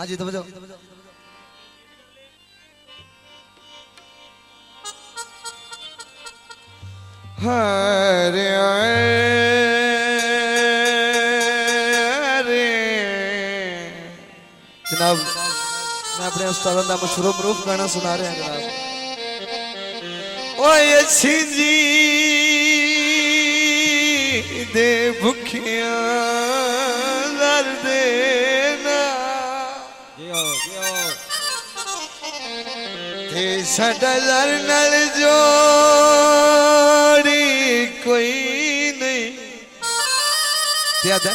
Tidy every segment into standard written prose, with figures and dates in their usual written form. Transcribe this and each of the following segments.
हाँ जी तो बजाओ। हरे जनाब मैं अपने उस्ताद का मशहूर मरूफ गाना सुना रहे हैं जनाब। ओए अच्छी जी दे भुखिया दर देना ते साडा दर नाल जोड़ी कोई नहीं। याद है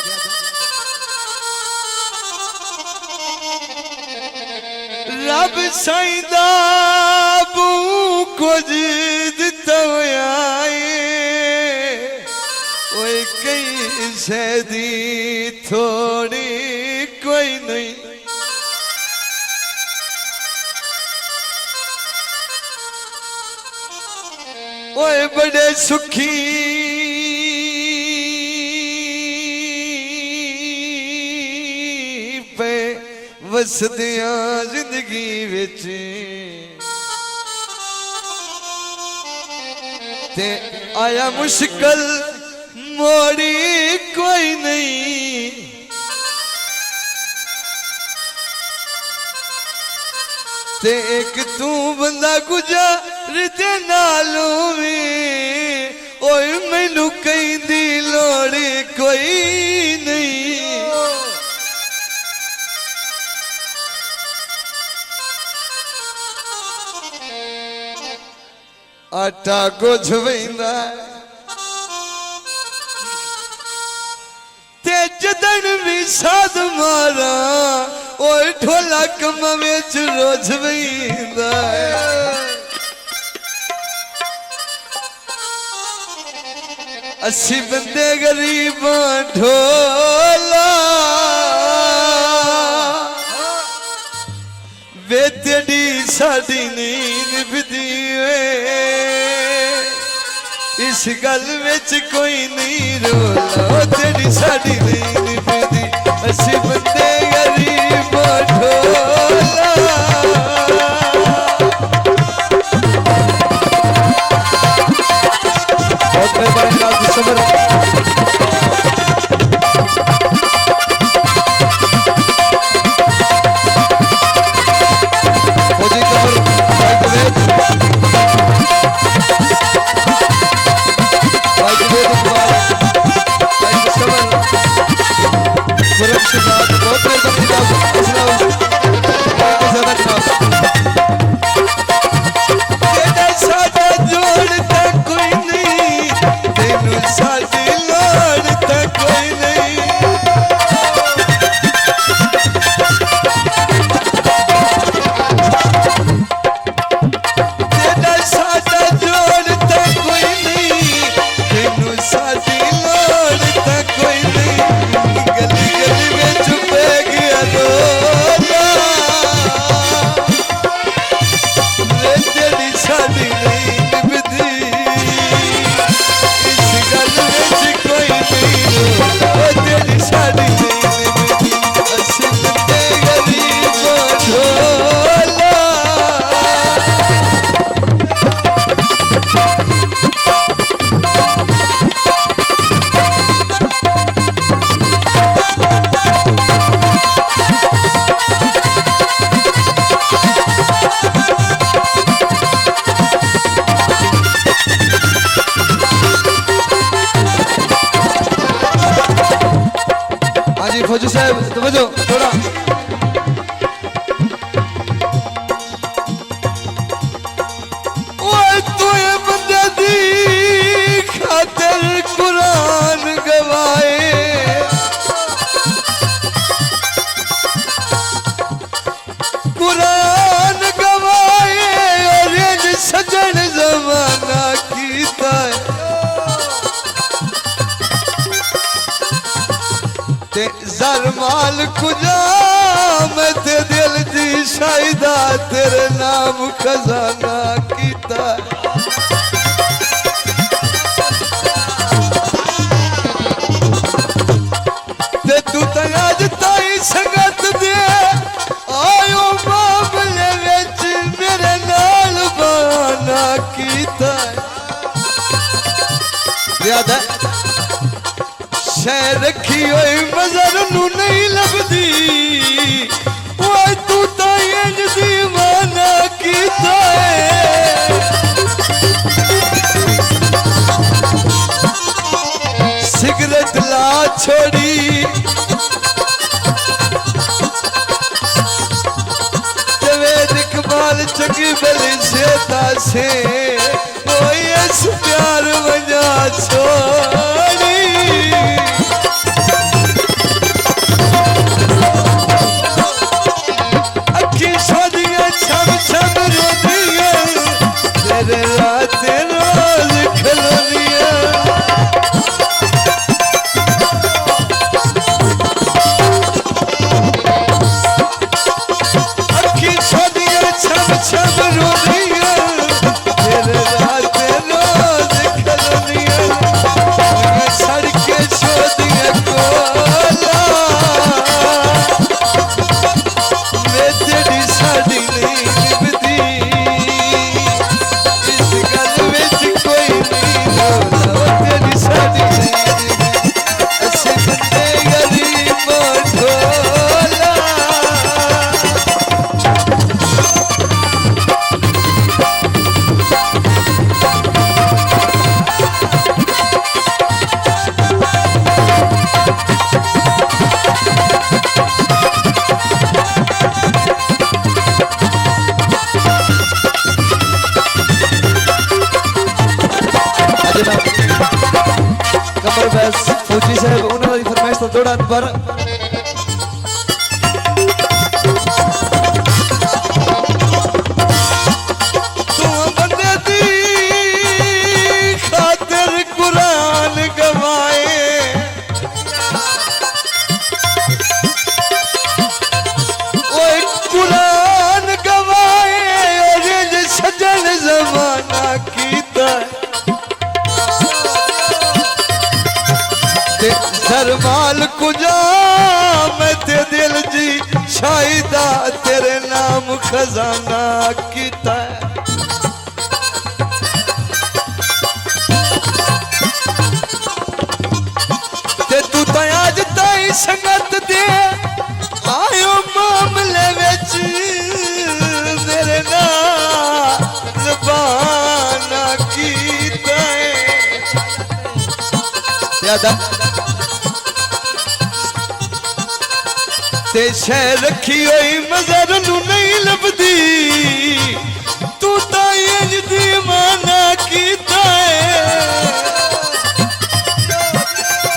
रब साईंदा बू कुछ दिता होया ओए कई सैदी थोड़ी कोई नहीं। ओए बड़े सुखी पे वसदिया जिंदगी विच ते आया मुश्किल मोड़ी कोई नहीं। ते एक तू बंदा गुजार दे नालों में ओए मैनू कहीं दी लोड़ कोई नहीं। आटा गुझ वेंदा ते जदन भी साध मारा ओए ढोला कम विच रोज वेंदा अस्सी बंदे गरीबां ढोला वे तेरी साडी नींद बिदी इस गल विच कोई नहीं रोला तेरी साडी नींद बिदी अस्सी बंदे गरीब ढोला। बहुत मेहरबानी जनाब सबर। फौजी साहब तो बजो थोड़ा। ओए तू बंदे दी खातिर कुरान गवाए कुरान गवाए और सजन जमाना कीता जर माल कुजा मैं ते दिल दी शायदा तेरे नाम खजाना कीता। ते तू तराज ताई संगत दे याद है शहर रखी हुई मजर नू नहीं लगदी ओए तू तो इंज दीवाना कीता है सिगरेट ला छोड़ी इकबाल चंगी बली से तासे कोई इस प्यार वजह छोड़ी अखी सोदियां छम छम रोदियां तेरे रात रोज खलोनियां छम रोदियां तेरे रात रोज खलोनियां सड़के छोदियां कोला मैं तेरी साड़ी नहीं निभदी इस गल विच कोई नहीं रौला तेरी साड़ी नहीं असी बंदे गरीब ढोला कमर बैस फौजी साहब उन्होंने फरमाइश तो दौड़ान पर तू बंदे दी खातिर कुरान गवाए ओए कुरान गवाए और ये सजन जमाना कीता सरमाल कुजा मैं ते दिल जी शाहिदा तेरे नाम खजाना कीता ते तू तो आज ताई संगत दे आयो मामले विच मेरे नाल जबाना कीता याद ते शहर रखी हुई मजर नू नहीं लभदी तू तो इंज दीवाना कीता है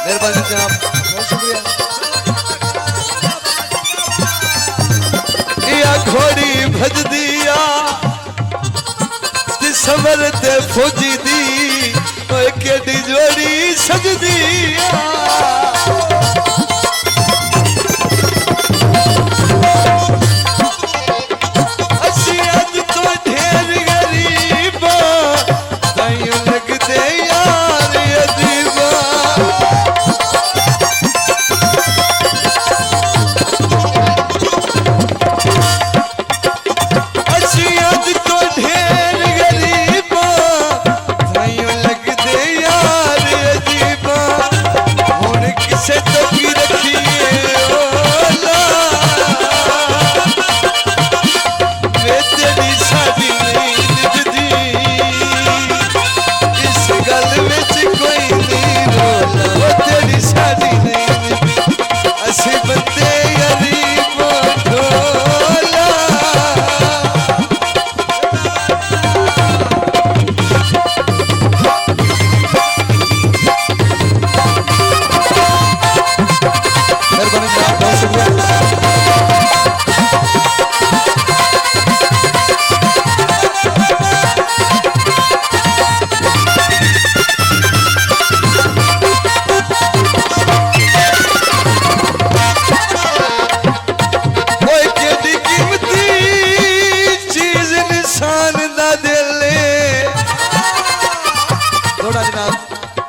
मेहरबानी जनाब बहुत शुक्रिया या घोड़ी भजदिया ते समर ते फौजी दी ओए केडी जोड़ी सजदिया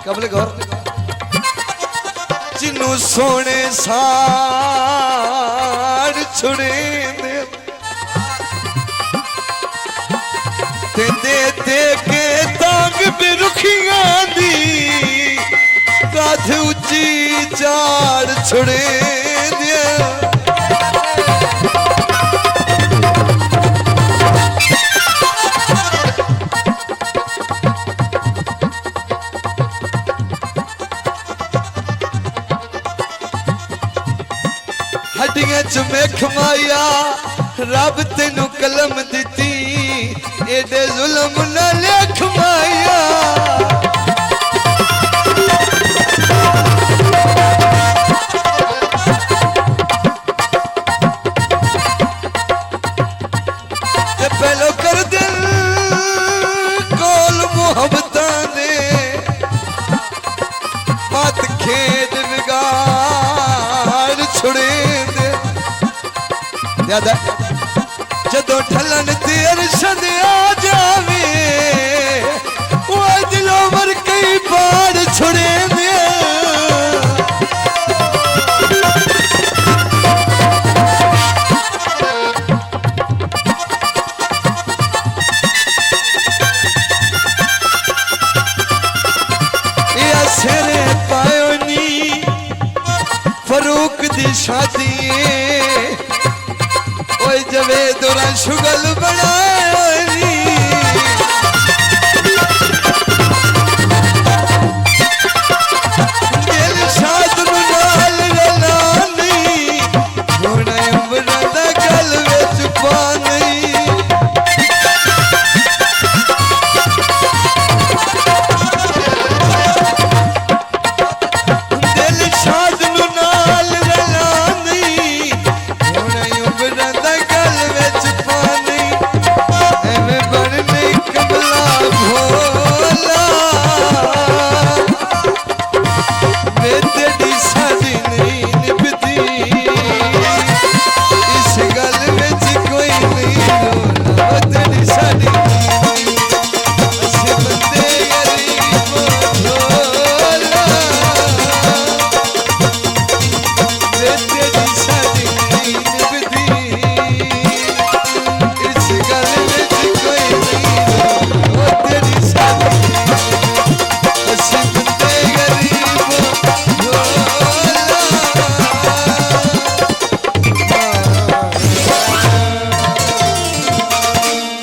कबले गौर जिन्नू सोने साड़ छुड़े दे दे के तांग बिरुखियां दी माथे ऊंची चाड़ छुड़े दिया हड्डियां च मेख माया रब तेनू कलम दिती एडे जुल्म न लेख माया पहलो कर दिल कोल मुहब्बतां दे मत खेड विगाड़ छुड़े दे जदों ठलन ते अरशद आ जावे वो दिलों मर कई बार छुड़े दे सिरे पायो नी फरूक दी शादी ओए जवेद और शुगल बनाए